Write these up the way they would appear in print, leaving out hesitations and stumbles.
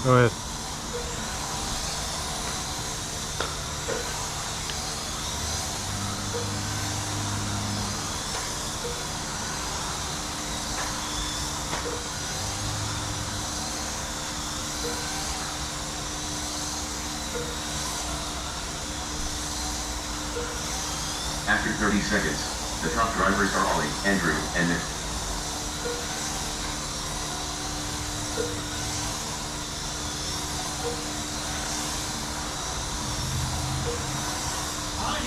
Go ahead. After 30 seconds, the top drivers are Ollie, Andrew, and Nick.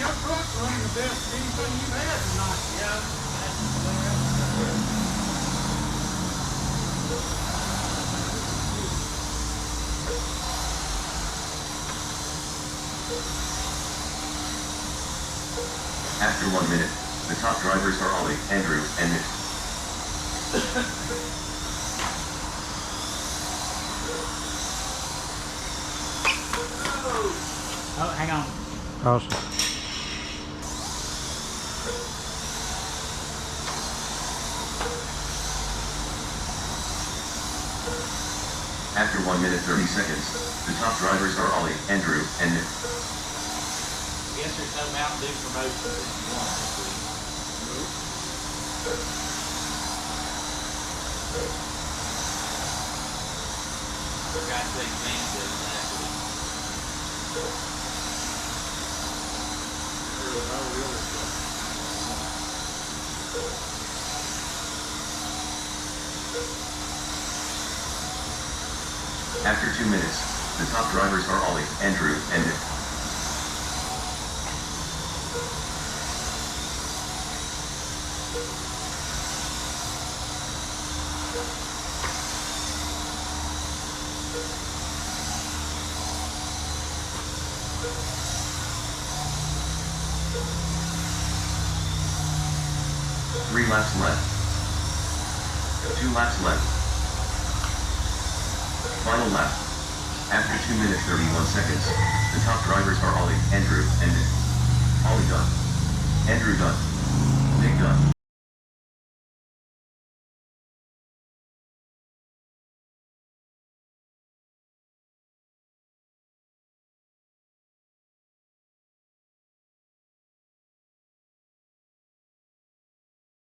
Your truck's running the best of anything you've had tonight. Yeah, After 1 minute, the top drivers are Ollie, Andrew, and Nick. Oh, hang on. Awesome. After 1 minute 30 seconds, the top drivers are Ollie, Andrew, and Nick. I guess there's no Mountain Dew promotion that you want this week. Forgot to take mango last week. After 2 minutes, the top drivers are Ollie, Andrew, and Nick. Three laps left. 2 laps left. Final lap. After 2 minutes 31 seconds, the top drivers are Ollie, Andrew, and Nick. Ollie done. Andrew done. Nick done.